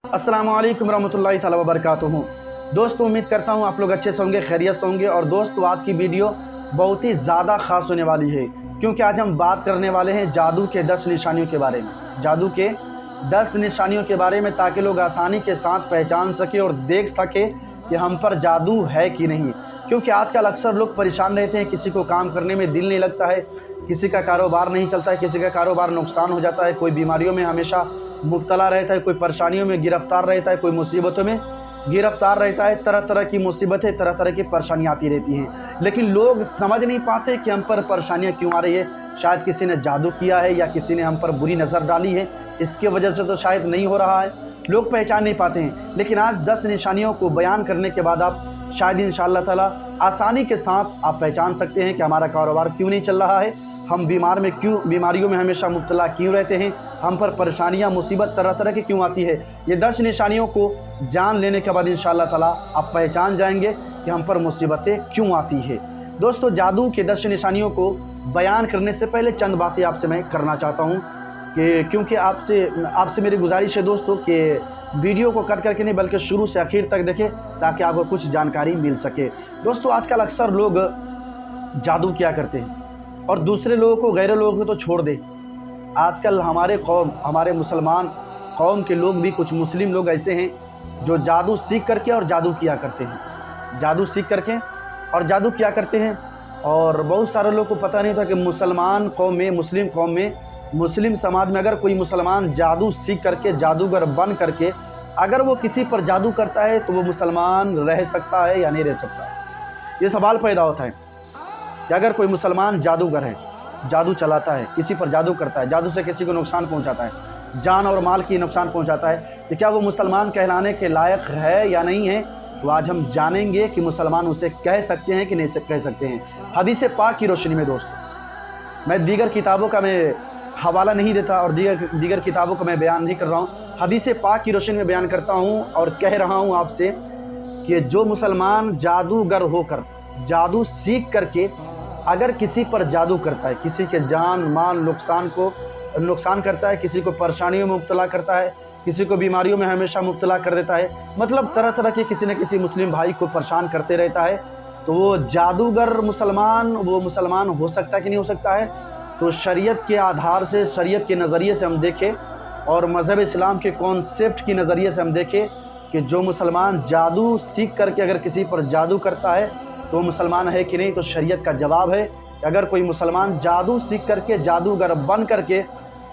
अस्सलाम वालेकुम रहमतुल्लाहि ताला व बरकातुहू। दोस्तों, उम्मीद करता हूँ आप लोग अच्छे से होंगे, खैरियत से होंगे। और दोस्तों, आज की वीडियो बहुत ही ज़्यादा ख़ास होने वाली है, क्योंकि आज हम बात करने वाले हैं जादू के 10 निशानियों के बारे में। जादू के 10 निशानियों के बारे में, ताकि लोग आसानी के साथ पहचान सके और देख सके कि हम पर जादू है कि नहीं। क्योंकि आजकल अक्सर लोग परेशान रहते हैं, किसी को काम करने में दिल नहीं लगता है, किसी का कारोबार नहीं चलता है, किसी का कारोबार नुकसान हो जाता है, कोई बीमारियों में हमेशा मुब्तला रहता है, कोई परेशानियों में गिरफ्तार रहता है, कोई मुसीबतों में गिरफ्तार रहता है। तरह तरह की मुसीबतें, तरह तरह की परेशानियाँ आती रहती हैं, लेकिन लोग समझ नहीं पाते कि हम पर परेशानियाँ क्यों आ रही है। शायद किसी ने जादू किया है या किसी ने हम पर बुरी नज़र डाली है, इसके वजह से तो शायद नहीं हो रहा है, लोग पहचान नहीं पाते हैं। लेकिन आज 10 निशानियों को बयान करने के बाद आप शायद इंशाअल्लाह ताला आसानी के साथ आप पहचान सकते हैं कि हमारा कारोबार क्यों नहीं चल रहा है, हम बीमारियों में हमेशा मुब्तला क्यों रहते हैं, हम पर परेशानियां, मुसीबत तरह तरह की क्यों आती है। ये 10 निशानियों को जान लेने के बाद इंशाअल्लाह ताला आप पहचान जाएंगे कि हम पर मुसीबतें क्यों आती है। दोस्तों, जादू के 10 निशानियों को बयान करने से पहले चंद बातें आपसे मैं करना चाहता हूँ, कि क्योंकि आपसे मेरी गुजारिश है दोस्तों कि वीडियो को कट करके नहीं, बल्कि शुरू से आखिर तक देखें, ताकि आपको कुछ जानकारी मिल सके। दोस्तों, आजकल अक्सर लोग जादू किया करते हैं और दूसरे लोगों को, गैर लोगों को तो छोड़ दे, आजकल हमारे मुसलमान कौम के लोग भी, कुछ मुस्लिम लोग ऐसे हैं जो जादू सीख करके और जादू किया करते हैं। जादू सीख करके और जादू किया करते हैं। और बहुत सारे लोग को पता नहीं था कि मुसलमान कौम में, मुस्लिम कौम में, मुस्लिम समाज में अगर कोई मुसलमान जादू सीख करके, जादूगर बन करके अगर वो किसी पर जादू करता है, तो वो मुसलमान रह सकता है या नहीं रह सकता। ये सवाल पैदा होता है कि अगर कोई मुसलमान जादूगर है, जादू चलाता है, किसी पर जादू करता है, जादू से किसी को नुकसान पहुंचाता है, जान और माल की नुकसान पहुंचाता है, तो क्या वो मुसलमान कहलाने के लायक है या नहीं है। तो आज हम जानेंगे कि मुसलमान उसे कह सकते हैं कि नहीं कह सकते हैं। हदीस पाक की रोशनी में दोस्तों, मैं दीगर किताबों का हवाला नहीं देता और दीगर किताबों का मैं बयान नहीं कर रहा हूँ, हदीस पाक की रोशनी में बयान करता हूँ और कह रहा हूँ आपसे कि जो मुसलमान जादूगर होकर, जादू सीख करके अगर किसी पर जादू करता है, किसी के जान माल नुकसान करता है, किसी को परेशानियों में मुब्तला करता है, किसी को बीमारियों में हमेशा मुब्तला कर देता है, मतलब तरह तरह के किसी न किसी मुस्लिम भाई को परेशान करते रहता है, तो वो जादूगर वो मुसलमान हो सकता है कि नहीं हो सकता है। तो शरीयत के आधार से, शरीयत के नज़रिए से हम देखें और मज़हब इस्लाम के कॉन्सेप्ट की नज़रिए से हम देखें कि जो मुसलमान जादू सीख करके अगर किसी पर जादू करता है, तो मुसलमान है कि नहीं। तो शरीयत का जवाब है कि अगर कोई मुसलमान जादू सीख करके, जादूगर बन करके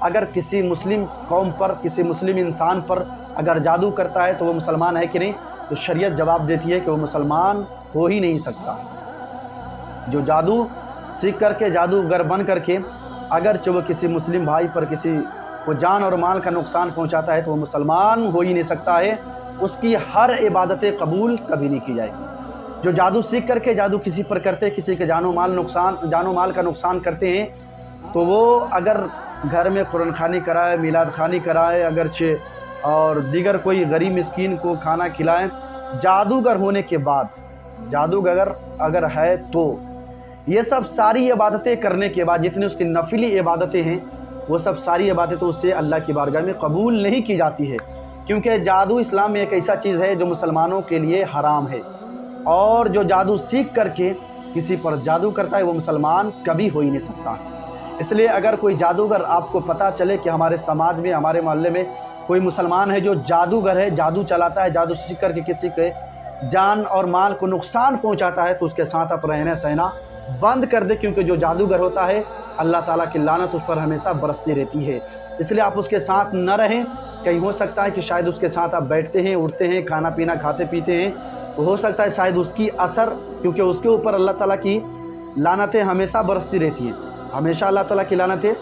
अगर किसी मुस्लिम कौम पर, किसी मुस्लिम इंसान पर अगर जादू करता है, तो वो मुसलमान है कि नहीं। तो शरीयत जवाब देती है कि वो मुसलमान हो ही नहीं सकता। जो जादू सीख करके, जादूगर बन करके अगर वो किसी मुस्लिम भाई पर, किसी को जान और माल का नुकसान पहुंचाता है, तो वो मुसलमान हो ही नहीं सकता है। उसकी हर इबादतें कबूल कभी नहीं की जाएगी। जो जादू सीख करके जादू किसी पर करते हैं, किसी के जानो माल का नुकसान करते हैं, तो वो अगर घर में कुरान खानी कराए, मिलाद खानी कराए, अगरचे और दीगर कोई गरीब मिस्कीन को खाना खिलाएं, जादूगर होने के बाद, जादूगर अगर है तो ये सब सारी इबादतें करने के बाद, जितनी उसकी नफिली इबादतें हैं, वो सब सारी इबादतें तो उससे अल्लाह की बारगाह में कबूल नहीं की जाती है। क्योंकि जादू इस्लाम में एक ऐसा चीज़ है जो मुसलमानों के लिए हराम है, और जो जादू सीख करके किसी पर जादू करता है, वो मुसलमान कभी हो ही नहीं सकता। इसलिए अगर कोई जादूगर आपको पता चले कि हमारे समाज में, हमारे मोहल्ले में कोई मुसलमान है जो जादूगर है, जादू चलाता है, जादू सीख करके किसी के जान और माल को नुकसान पहुंचाता है, तो उसके साथ आप रहना सहना बंद कर दे। क्योंकि जो जादूगर होता है, अल्लाह ताला की लानत उस पर हमेशा बरसती रहती है। इसलिए आप उसके साथ न रहें। कहीं हो सकता है कि शायद उसके साथ आप बैठते हैं, उठते हैं, खाना पीना खाते पीते हैं, तो हो सकता है शायद उसकी असर, क्योंकि उसके ऊपर अल्लाह ताला की लानतें हमेशा बरसती रहती हैं, हमेशा अल्लाह ताला की लानतें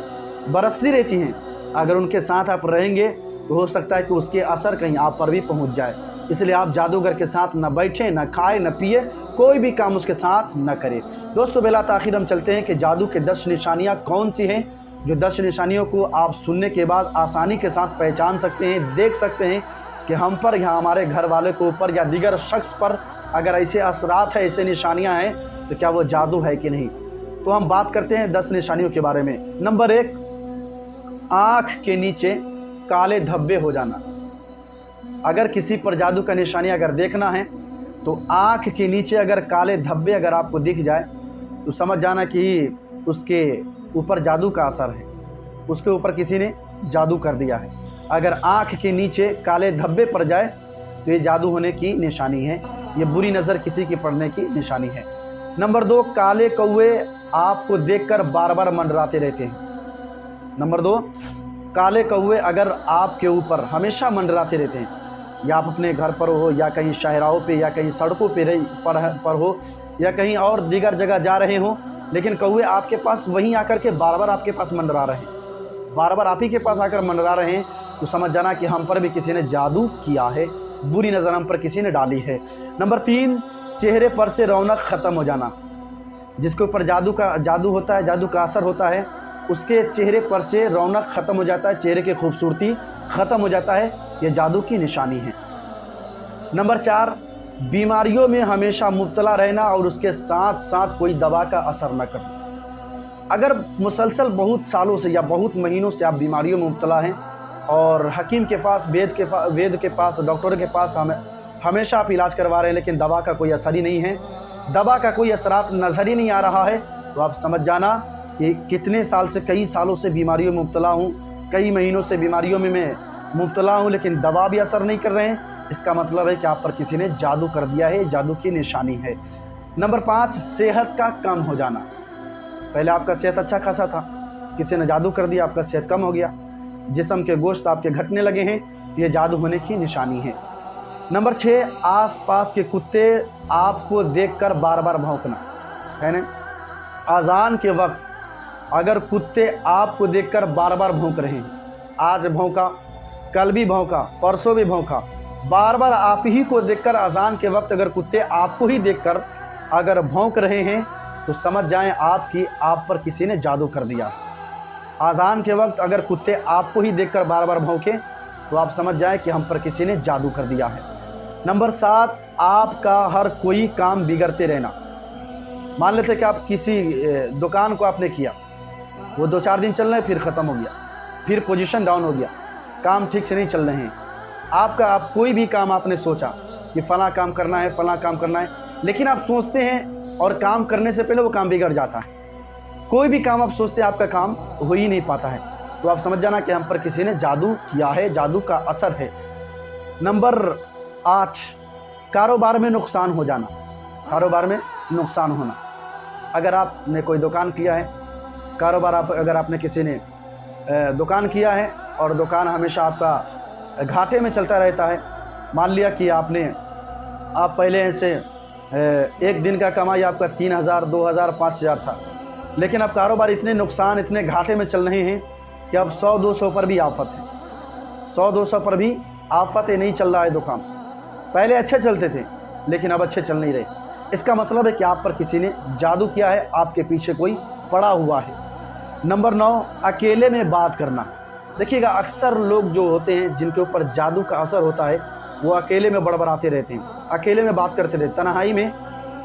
बरसती रहती हैं। अगर उनके साथ आप रहेंगे, तो हो सकता है कि उसके असर कहीं आप पर भी पहुंच जाए। इसलिए आप जादूगर के साथ न बैठें, न खाएं, न पिए, कोई भी काम उसके साथ न करें। दोस्तों, बिला ताखीर हम चलते हैं कि जादू के 10 निशानियाँ कौन सी हैं, जो 10 निशानियों को आप सुनने के बाद आसानी के साथ पहचान सकते हैं, देख सकते हैं कि हम पर या हमारे घर वाले के ऊपर या दीगर शख्स पर अगर ऐसे असरात है, ऐसे निशानियाँ हैं, तो क्या वो जादू है कि नहीं। तो हम बात करते हैं 10 निशानियों के बारे में। नंबर 1, आँख के नीचे काले धब्बे हो जाना। अगर किसी पर जादू का निशानी अगर देखना है तो आँख के नीचे अगर काले धब्बे अगर आपको दिख जाए तो समझ जाना कि उसके ऊपर जादू का असर है, उसके ऊपर किसी ने जादू कर दिया है। अगर आँख के नीचे काले धब्बे पड़ जाए तो ये जादू होने की निशानी है, ये बुरी नज़र किसी की पड़ने की निशानी है। नंबर 2, काले कौवे आपको देखकर बार बार मंडराते रहते हैं। नंबर 2, काले कौवे अगर आपके ऊपर हमेशा मंडराते रहते हैं, या आप अपने घर पर हो या कहीं शाहराहों पे या कहीं सड़कों पर हो या कहीं और दीगर जगह जा रहे हो, लेकिन कौवे आपके पास वहीं आकर के बार बार आपके पास मंडरा रहे हैं, बार बार आप ही के पास आकर मंडरा रहे हैं, तो समझ जाना कि हम पर भी किसी ने जादू किया है, बुरी नज़र हम पर किसी ने डाली है। नंबर 3, चेहरे पर से रौनक ख़त्म हो जाना। जिसके ऊपर जादू होता है, जादू का असर होता है, उसके चेहरे पर से रौनक ख़त्म हो जाता है, चेहरे की खूबसूरती ख़त्म हो जाता है, ये जादू की निशानी है। नंबर 4, बीमारियों में हमेशा मुब्तला रहना और उसके साथ साथ कोई दवा का असर न करना। अगर मुसलसल बहुत सालों से या बहुत महीनों से आप बीमारियों में मुब्तला हैं और हकीम के पास, वेद के पास, डॉक्टर के पास हमेशा आप इलाज करवा रहे हैं, लेकिन दवा का कोई असर ही नहीं है, दवा का कोई असरात नज़र ही नहीं आ रहा है, तो आप समझ जाना कि कितने साल से, कई सालों से बीमारियों में मुब्तला हूँ, कई महीनों से बीमारियों में मैं मुब्तला हूँ, लेकिन दवा भी असर नहीं कर रहे हैं। इसका मतलब है कि आप पर किसी ने जादू कर दिया है, जादू की निशानी है। नंबर 5, सेहत का कम हो जाना। पहले आपका सेहत अच्छा खासा था, किसी ने जादू कर दिया, आपका सेहत कम हो गया, जिस्म के गोश्त आपके घटने लगे हैं, ये जादू होने की निशानी है। नंबर 6, आसपास के कुत्ते आपको देखकर बार बार भौंकना, है ना। अजान के वक्त अगर कुत्ते आपको देखकर बार बार भौंक रहे हैं, आज भौंका, कल भी भौंका, परसों भी भौंका, बार बार आप ही को देखकर अजान के वक्त अगर कुत्ते आपको ही देखकर अगर भौंक रहे हैं, तो समझ जाएं आप पर किसी ने जादू कर दिया। अजान के वक्त अगर कुत्ते आपको ही देखकर बार बार भौंके, तो आप समझ जाएं कि हम पर किसी ने जादू कर दिया है। नंबर 7, आपका हर कोई काम बिगड़ते रहना। मान लेते कि आप किसी दुकान को आपने किया, वो 2-4 दिन चल रहे हैं, फिर ख़त्म हो गया, फिर पोजीशन डाउन हो गया, काम ठीक से नहीं चल रहे हैं। आप कोई भी काम आपने सोचा कि फ़लाँ काम करना है, फ़लाँ काम करना है, लेकिन आप सोचते हैं और काम करने से पहले वो काम बिगड़ जाता है। कोई भी काम आप सोचते हैं, आपका काम हो ही नहीं पाता है, तो आप समझ जाना कि हम पर किसी ने जादू किया है, जादू का असर है। नंबर 8, कारोबार में नुकसान हो जाना। कारोबार में नुकसान होना। अगर आपने कोई दुकान किया है, कारोबार अगर आपने किसी ने दुकान किया है और दुकान हमेशा आपका घाटे में चलता रहता है, मान लिया कि आप पहले ऐसे एक दिन का कमाई आपका 3,000, 2,000, 5,000 था, लेकिन अब कारोबार इतने नुकसान, इतने घाटे में चल रहे हैं कि अब 100-200 पर भी आफत है, 100-200 पर भी आफत है, नहीं चल रहा है दुकान। पहले अच्छे चलते थे, लेकिन अब अच्छे चल नहीं रहे। इसका मतलब है कि आप पर किसी ने जादू किया है, आपके पीछे कोई पड़ा हुआ है। नंबर 9, अकेले में बात करना। देखिएगा, अक्सर लोग जो होते हैं जिनके ऊपर जादू का असर होता है, वो अकेले में बड़बड़ाते रहते हैं, अकेले में बात करते रहते, तन्हाई में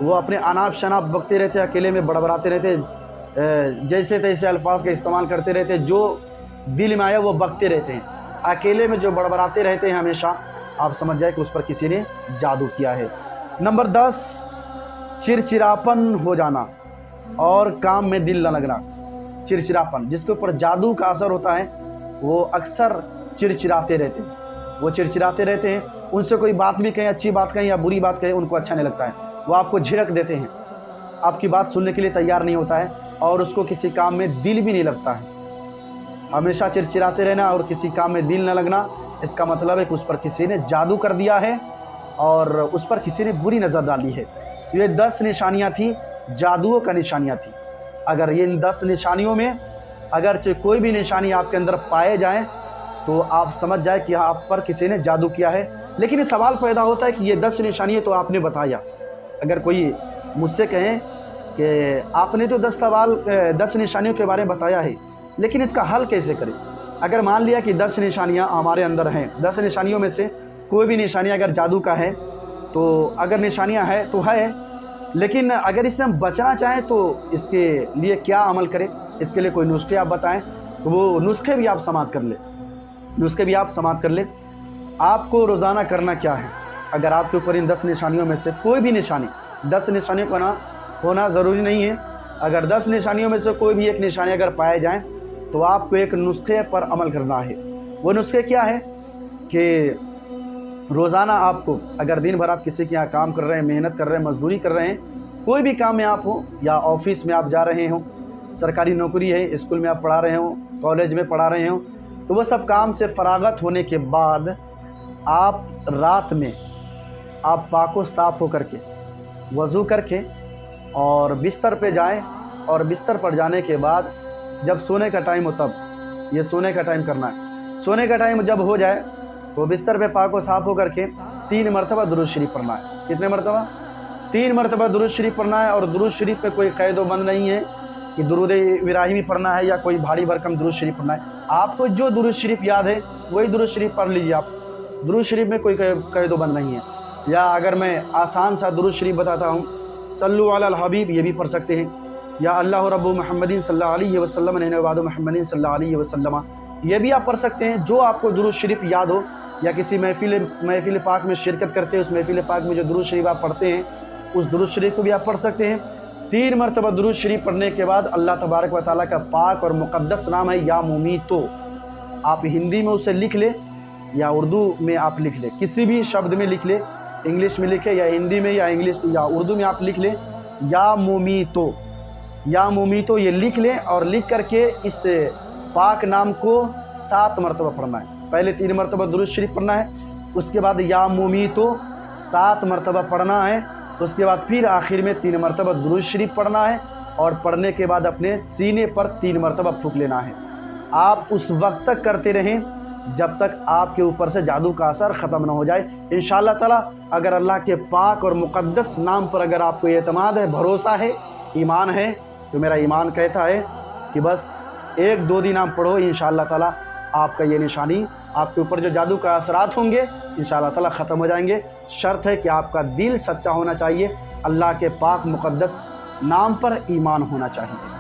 वो अपने अनाप शनाप बकते रहते हैं, अकेले में बड़बड़ाते रहते, जैसे तैसे अल्फाज का इस्तेमाल करते रहते, जो दिल में आया वो बकते रहते हैं। अकेले में जो बड़बड़ाते रहते हैं हमेशा, आप समझ जाए कि उस पर किसी ने जादू किया है। नंबर 10, चिड़चिड़ापन हो जाना और काम में दिल न लगना। चिड़चिड़ापन, जिसके ऊपर जादू का असर होता है, वो अक्सर चिड़चिड़ाते रहते हैं, वो चिड़चिड़ाते रहते हैं। उनसे कोई बात भी कहें, अच्छी बात कहें या बुरी बात कहें, उनको अच्छा नहीं लगता है, वो आपको झिड़क देते हैं, आपकी बात सुनने के लिए तैयार नहीं होता है और उसको किसी काम में दिल भी नहीं लगता है। हमेशा चिड़चिड़ाते रहना और किसी काम में दिल न लगना, इसका मतलब है कि उस पर किसी ने जादू कर दिया है और उस पर किसी ने बुरी नज़र डाली है। ये 10 निशानियाँ थी, जादुओं का निशानियाँ थी। अगर ये इन 10 निशानियों में अगर कोई भी निशानी आपके अंदर पाए जाए, तो आप समझ जाए कि आप पर किसी ने जादू किया है। लेकिन ये सवाल पैदा होता है कि ये 10 निशानियाँ तो आपने बताया, अगर कोई मुझसे कहें कि आपने तो 10 निशानियों के बारे में बताया है, लेकिन इसका हल कैसे करें। अगर मान लिया कि 10 निशानियाँ हमारे अंदर हैं, 10 निशानियों में से कोई भी निशानियाँ अगर जादू का है, तो अगर निशानियाँ है तो है, लेकिन अगर इससे हम बचना चाहें तो इसके लिए क्या अमल करें, इसके लिए कोई नुस्खे आप बताएं, तो वो नुस्खे भी आप समाप्त कर ले, آپ کو روزانہ کرنا کیا ہے؟ اگر آپ کے اوپر ان 10 نشانیوں میں سے کوئی بھی نشانی، 10 نشانیوں کو ہونا ضروری نہیں ہے، اگر 10 نشانیوں میں سے کوئی بھی ایک نشانی اگر پائے جائیں تو آپ کو ایک نسخے پر عمل کرنا ہے۔ وہ نسخے کیا ہے کہ روزانہ آپ کو، اگر دن بھر آپ کسی کے یہاں کام کر رہے ہیں، محنت کر رہے ہیں، مزدوری کر رہے ہیں، کوئی بھی کام میں آپ ہوں، یا آفس میں آپ جا رہے ہوں، سرکاری نوکری ہے، اسکول میں آپ پڑھا رہے ہوں، کالج میں پڑھا رہے ہوں، تو وہ سب کام سے فراغت ہونے کے بعد آپ رات میں آپ پاک و صاف ہو کر کے وضو کر کے اور بستر پہ جائیں، اور بستر پر جانے کے بعد جب سونے کا ٹائم ہو تب، یہ سونے کا ٹائم کرنا ہے، سونے کا ٹائم جب ہو جائے تو بستر پہ پاک و صاف ہو کر کے 3 مرتبہ درود شریف پڑھنا ہے۔ کتنے مرتبہ؟ 3 مرتبہ درود شریف پڑھنا ہے، اور درود شریف پہ کوئی قید و بند نہیں ہے کہ درود ابراہیمی پڑھنا ہے یا کوئی بھاری بھرکم درود شریف پڑھنا ہے۔ آپ کو جو درود شریف یاد ہے وہی درود شریف پڑھ لیجیے آپ، درود شریف میں کوئی قید و بند نہیں ہے۔ یا اگر میں آسان سا درود شریف بتاتا ہوں، صلو علی الحبیب، یہ بھی پڑھ سکتے ہیں، یا اللہ رب محمد صلی اللہ علیہ وسلم نحن بعد محمد صلی اللہ علیہ وسلم، یہ بھی آپ پڑھ سکتے ہیں۔ جو آپ کو درود شریف یاد ہو، یا کسی محفل پاک میں شرکت کرتے ہیں، اس محفل پاک میں جو درود شریف آپ پڑھتے ہیں اس درود شریف کو بھی آپ پڑھ سکتے ہیں۔ 3 مرتبہ درود شریف پڑھنے کے بعد اللہ تبارک و تعالیٰ کا پاک اور مقدس نام ہے یا ممیتو، آپ ہندی میں اسے لکھ لیں یا اردو میں آپ لکھ لیں، کسی بھی شبد میں لکھ لیں، انگلش میں لکھیں یا ہندی میں یا انگلش یا اردو میں آپ لکھ لیں، یا ممیتو، یا ممیتو یہ لکھ لیں، اور لکھ کر کے اس پاک نام کو 7 مرتبہ پڑھنا ہے۔ پہلے 3 مرتبہ درود شریف پڑھنا ہے، اس کے بعد یا ممیتو 7 مرتبہ پڑھنا ہے، اس کے بعد پھر آخر میں 3 مرتبہ درود شریف پڑھنا ہے، اور پڑھنے کے بعد اپنے سینے پر 3 مرتبہ پھونک لینا ہے۔ آپ اس وقت تک کرتے رہیں جب تک آپ کے اوپر سے جادو کا اثر ختم نہ ہو جائے۔ انشاءاللہ تعالیٰ اگر اللہ کے پاک اور مقدس نام پر اگر آپ کو اعتماد ہے، بھروسہ ہے، ایمان ہے، تو میرا ایمان کہتا ہے کہ بس 1-2 دن آپ پڑھو، انشاءاللہ تعالیٰ آپ کا یہ نشانی، آپ کے اوپر جو جادو کا اثرات ہوں گے انشاءاللہ تعالیٰ ختم ہو جائیں گے۔ شرط ہے کہ آپ کا دل سچا ہونا چاہیے، اللہ کے پاک مقدس نام پر ایمان ہونا چاہیے۔